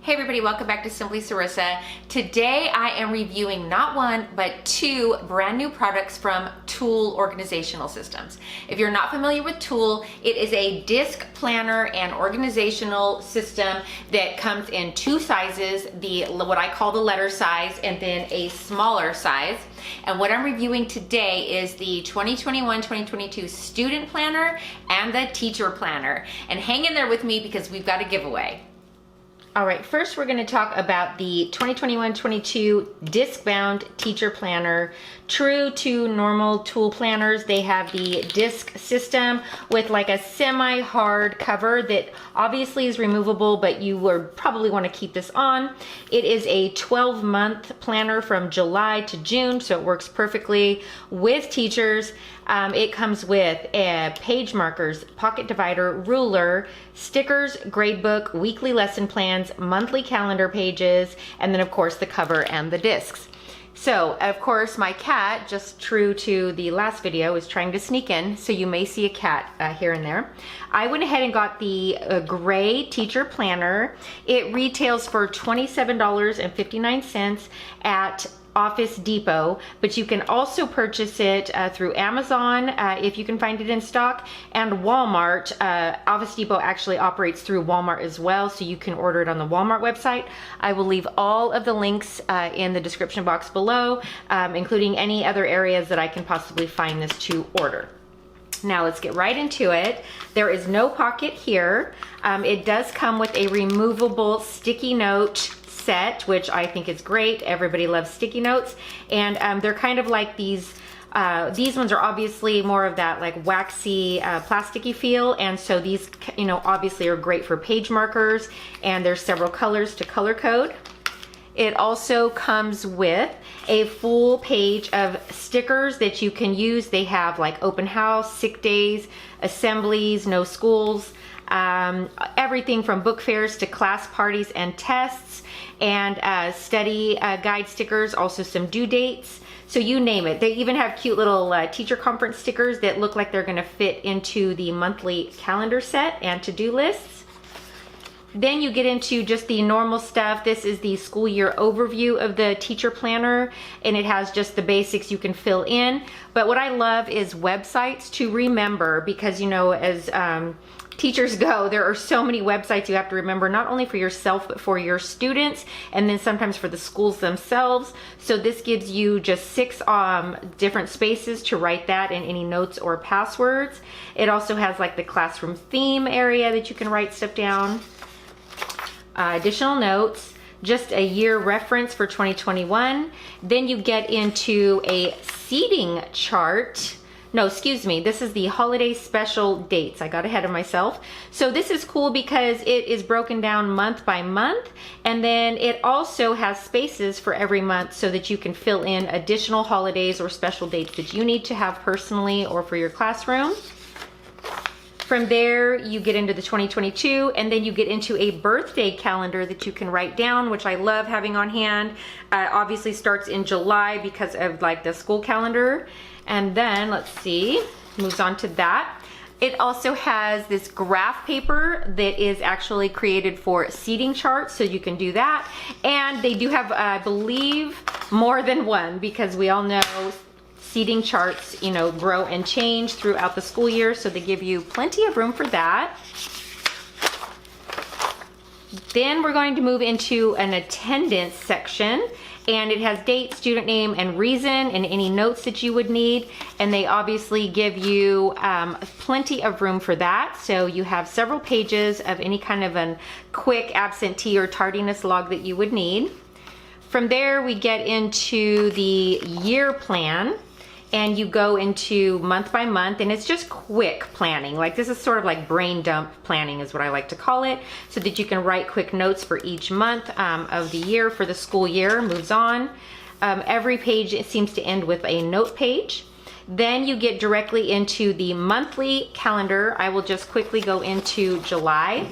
Hey everybody, welcome back to Simply Sarissa. Today I am reviewing not one, but two brand new products from TUL Organizational Systems. If you're not familiar with TUL, it is a disc planner and organizational system that comes in two sizes, what I call the letter size and then a smaller size. And what I'm reviewing today is the 2021-2022 student planner and the teacher planner. And hang in there with me because we've got a giveaway. All right, first we're going to talk about the 2021-22 disc-bound teacher planner. True to normal TUL planners, they have the disc system with like a semi-hard cover that obviously is removable, but you would probably want to keep this on. It is a 12-month planner from July to June, so it works perfectly with teachers. It comes with page markers, pocket divider, ruler, stickers, gradebook, weekly lesson plans, monthly calendar pages, and then of course the cover and the discs. So of course my cat, just true to the last video, is trying to sneak in, so you may see a cat here and there. I went ahead and got the gray teacher planner. It retails for $27.59 at Office Depot, but you can also purchase it through Amazon if you can find it in stock, and Walmart. Office Depot actually operates through Walmart as well, so you can order it on the Walmart website. I will leave all of the links in the description box below, including any other areas that I can possibly find this to order. Now let's get right into it. There is no pocket here. It does come with a removable sticky note set, which I think is great. Everybody loves sticky notes, and they're kind of like these ones are obviously more of that like waxy plasticky feel, and so these obviously are great for page markers, and there's several colors to color code. It also comes with a full page of stickers that you can use. They have like open house, sick days, assemblies, no schools, everything from book fairs to class parties and tests, and study guide stickers, also some due dates. So you name it. They even have cute little teacher conference stickers that look like they're going to fit into the monthly calendar set and to-do lists. Then you get into just the normal stuff. This is the school year overview of the teacher planner, and it has just the basics you can fill in. But what I love is websites to remember, because as teachers go, there are so many websites you have to remember, not only for yourself but for your students, and then sometimes for the schools themselves. So this gives you just 6 different spaces to write that and any notes or passwords. It also has like the classroom theme area that you can write stuff down. Additional notes, just a year reference for 2021. Then you get into a seating chart. No, excuse me, this is the holiday special dates. I got ahead of myself. So this is cool because it is broken down month by month, and then it also has spaces for every month so that you can fill in additional holidays or special dates that you need to have personally or for your classroom. From there, you get into the 2022, and then you get into a birthday calendar that you can write down, which I love having on hand. Obviously starts in July because of like the school calendar. And then, let's see, moves on to that. It also has this graph paper that is actually created for seating charts, so you can do that. And they do have, I believe, more than one, because we all know seating charts, grow and change throughout the school year, so they give you plenty of room for that. Then we're going to move into an attendance section, and it has date, student name, and reason, and any notes that you would need. And they obviously give you plenty of room for that. So you have several pages of any kind of a quick absentee or tardiness log that you would need. From there, we get into the year plan, and you go into month by month, and it's just quick planning. Like, this is sort of like brain dump planning is what I like to call it, so that you can write quick notes for each month of the year for the school year. Moves on. Every page, it seems to end with a note page. Then you get directly into the monthly calendar. I will just quickly go into July.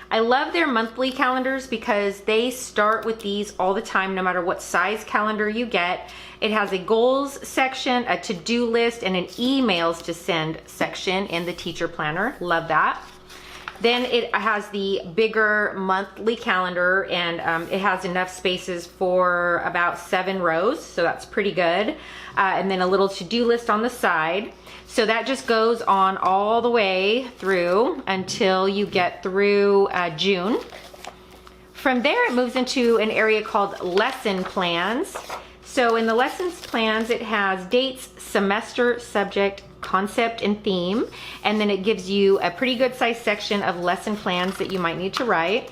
I love their monthly calendars because they start with these all the time, no matter what size calendar you get. It has a goals section, a to-do list, and an emails to send section in the teacher planner. Love that. Then it has the bigger monthly calendar, and it has enough spaces for about 7 rows, so that's pretty good. And then a little to-do list on the side. So that just goes on all the way through until you get through June. From there, it moves into an area called lesson plans. So in the lessons plans, it has dates, semester, subject, concept, and theme. And then it gives you a pretty good size section of lesson plans that you might need to write.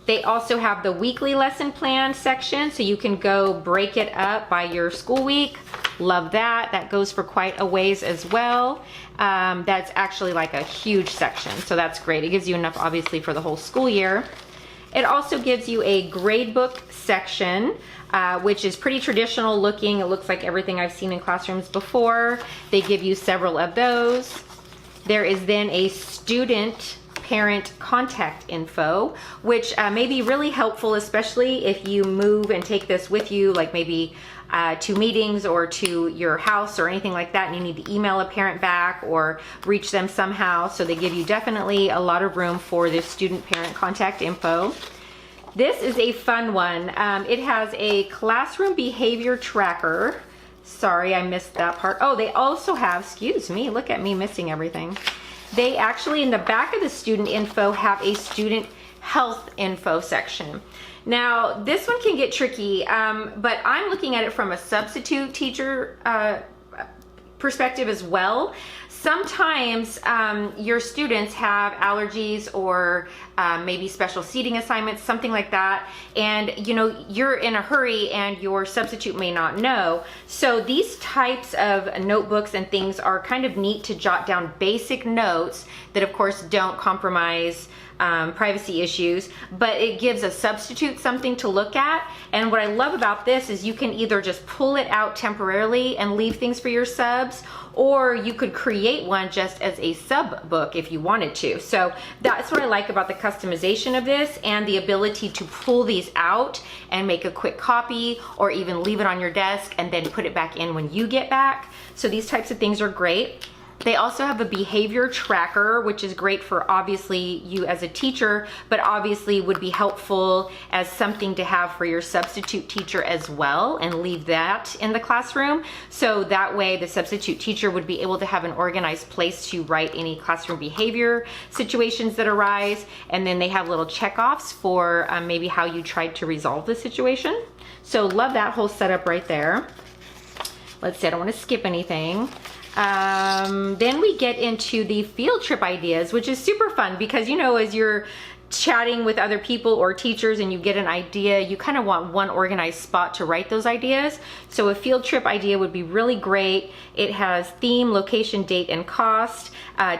They also have the weekly lesson plan section, so you can go break it up by your school week. Love that. That goes for quite a ways as well. That's actually like a huge section, so that's great. It gives you enough, obviously, for the whole school year. It also gives you a grade book section, which is pretty traditional looking. It looks like everything I've seen in classrooms before. They give you several of those. There is then a student parent contact info, which may be really helpful, especially if you move and take this with you, like maybe to meetings or to your house or anything like that, and you need to email a parent back or reach them somehow. So they give you definitely a lot of room for this student parent contact info. This is a fun one. It has a classroom behavior tracker. Sorry, I missed that part. Oh, they also have, excuse me, look at me missing everything. They actually, in the back of the student info, have a student health info section. Now, this one can get tricky, but I'm looking at it from a substitute teacher perspective as well. Sometimes your students have allergies or maybe special seating assignments, something like that, and you know, you're in a hurry and your substitute may not know. So these types of notebooks and things are kind of neat to jot down basic notes that of course don't compromise privacy issues, but it gives a substitute something to look at. And what I love about this is you can either just pull it out temporarily and leave things for your subs, or you could create one just as a sub book if you wanted to. So that's what I like about the customization of this, and the ability to pull these out and make a quick copy, or even leave it on your desk and then put it back in when you get back. So these types of things are great. They also have a behavior tracker, which is great for obviously you as a teacher, but obviously would be helpful as something to have for your substitute teacher as well, and leave that in the classroom. So that way the substitute teacher would be able to have an organized place to write any classroom behavior situations that arise. And then they have little checkoffs for maybe how you tried to resolve the situation. So love that whole setup right there. Let's see, I don't want to skip anything. Then we get into the field trip ideas, which is super fun because, you know, as you're chatting with other people or teachers and you get an idea, you kind of want one organized spot to write those ideas. So a field trip idea would be really great. It has theme, location, date, and cost,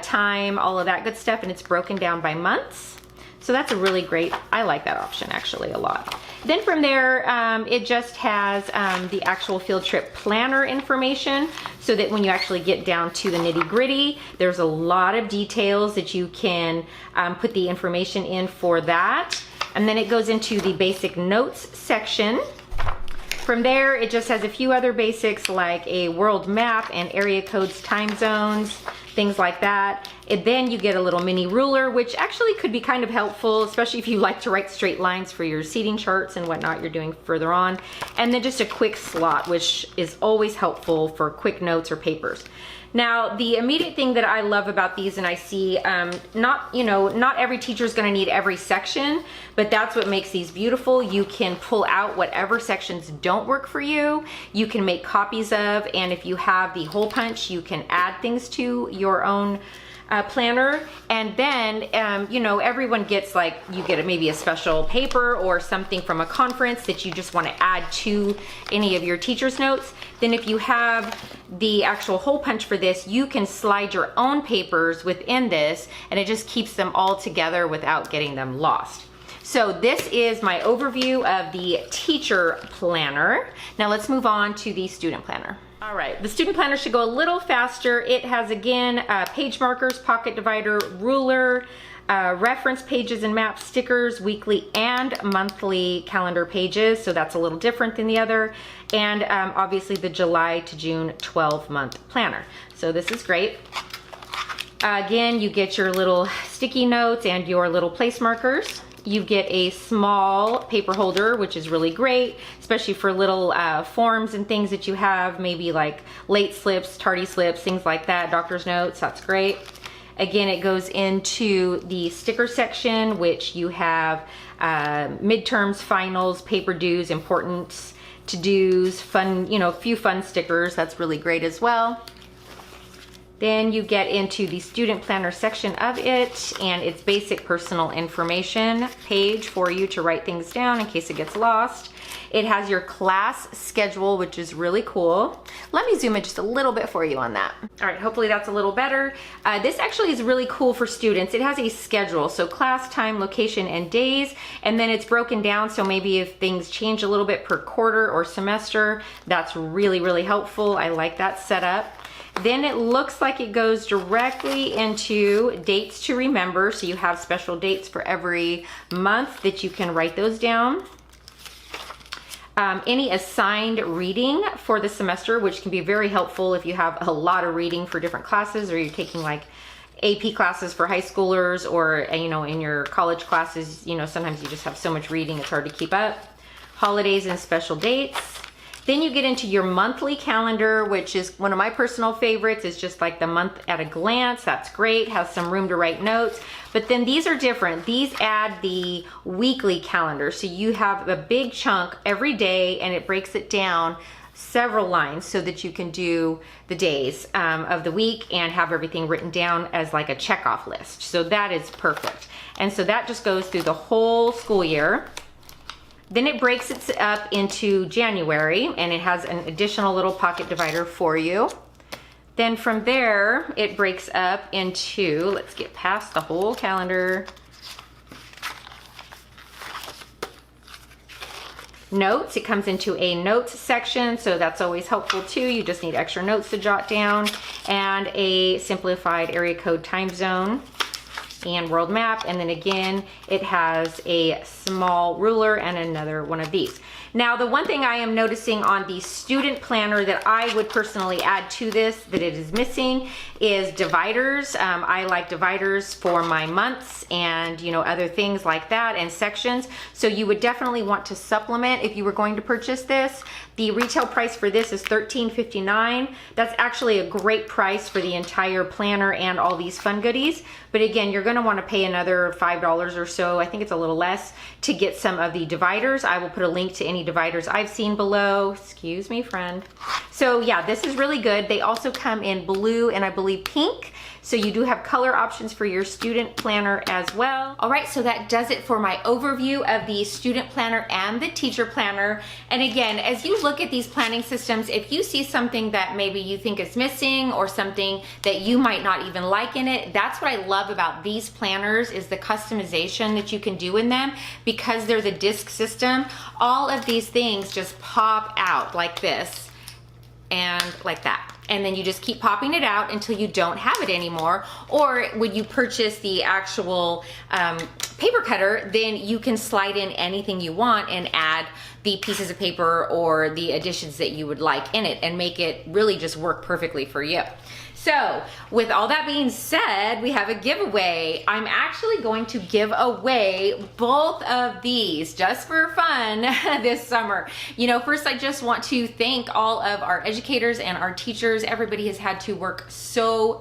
time, all of that good stuff, and it's broken down by months. So that's a really great, I like that option actually a lot. Then from there, it just has the actual field trip planner information, so that when you actually get down to the nitty gritty, there's a lot of details that you can put the information in for that. And then it goes into the basic notes section. From there, it just has a few other basics like a world map and area codes, time zones, things like that. And then you get a little mini ruler, which actually could be kind of helpful, especially if you like to write straight lines for your seating charts and whatnot you're doing further on. And then just a quick slot, which is always helpful for quick notes or papers. Now, the immediate thing that I love about these, and I see not every teacher is going to need every section, but that's what makes these beautiful. You can pull out whatever sections don't work for you. You can make copies of, and if you have the hole punch, you can add things to your own planner. And then everyone gets, like, you get maybe a special paper or something from a conference that you just want to add to any of your teacher's notes. Then if you have the actual hole punch for this, you can slide your own papers within this, and it just keeps them all together without getting them lost. So this is my overview of the teacher planner. Now let's move on to the student planner. All right, the student planner should go a little faster. It has, again, page markers, pocket divider, ruler, reference pages and maps, stickers, weekly and monthly calendar pages. So that's a little different than the other. And obviously the July to June 12-month planner. So this is great. Again, you get your little sticky notes and your little place markers. You get a small paper holder, which is really great, especially for little forms and things that you have, maybe like late slips, tardy slips, things like that, doctor's notes, that's great. Again, it goes into the sticker section, which you have midterms, finals, paper dues, importance, to-dos, fun, you know, a few fun stickers. That's really great as well. Then you get into the student planner section of it, and it's basic personal information page for you to write things down in case it gets lost. It has your class schedule, which is really cool. Let me zoom in just a little bit for you on that. All right, hopefully that's a little better. This actually is really cool for students. It has a schedule, so class, time, location, and days, and then it's broken down, so maybe if things change a little bit per quarter or semester, that's really, really helpful. I like that setup. Then it looks like it goes directly into dates to remember. So you have special dates for every month that you can write those down. Any assigned reading for the semester, which can be very helpful if you have a lot of reading for different classes, or you're taking like AP classes for high schoolers, or you know, in your college classes, you know, sometimes you just have so much reading it's hard to keep up. Holidays and special dates. Then you get into your monthly calendar, which is one of my personal favorites. It's just like the month at a glance. That's great, has some room to write notes. But then these are different. These add the weekly calendar. So you have a big chunk every day, and it breaks it down several lines so that you can do the days of the week and have everything written down as like a checkoff list. So that is perfect. And so that just goes through the whole school year. Then it breaks it up into January, and it has an additional little pocket divider for you. Then from there, it breaks up into, let's get past the whole calendar. Notes, it comes into a notes section, so that's always helpful too. You just need extra notes to jot down, and a simplified area code time zone and world map. And then again, it has a small ruler and another one of these. Now, the one thing I am noticing on the student planner that I would personally add to this that it is missing is dividers. I like dividers for my months and, you know, other things like that, and sections. So you would definitely want to supplement if you were going to purchase this. The retail price for this is $13.59. That's actually a great price for the entire planner and all these fun goodies. But again, you're going to want to pay another $5 or so, I think it's a little less, to get some of the dividers. I will put a link to any dividers I've seen below. Excuse me, friend. So yeah, this is really good. They also come in blue and I believe pink. So you do have color options for your student planner as well. All right, so that does it for my overview of the student planner and the teacher planner. And again, as you look at these planning systems, if you see something that maybe you think is missing or something that you might not even like in it, that's what I love about these planners, is the customization that you can do in them. Because they're the disc system, all of these things just pop out like this and like that. And then you just keep popping it out until you don't have it anymore. Or when you purchase the actual paper cutter, then you can slide in anything you want and add the pieces of paper or the additions that you would like in it and make it really just work perfectly for you. So with all that being said, we have a giveaway. I'm actually going to give away both of these just for fun this summer. You know, first I just want to thank all of our educators and our teachers. Everybody has had to work so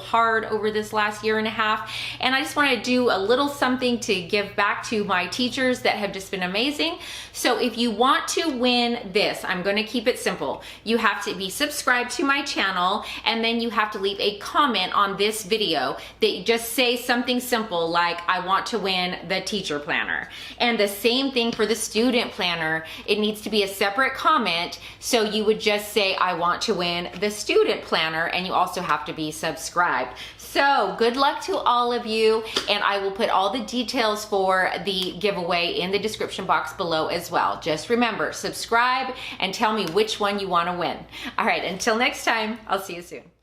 hard over this last year and a half. And I just want to do a little something to give back to my teachers that have just been amazing. So if you want to win this, I'm going to keep it simple. You have to be subscribed to my channel, and then you have to leave a comment on this video that you just say something simple like, I want to win the teacher planner. And the same thing for the student planner. It needs to be a separate comment. So you would just say, I want to win the student planner, and you also have to be subscribed. So good luck to all of you, and I will put all the details for the giveaway in the description box below as well. Just remember, subscribe and tell me which one you want to win. All right, until next time, I'll see you soon.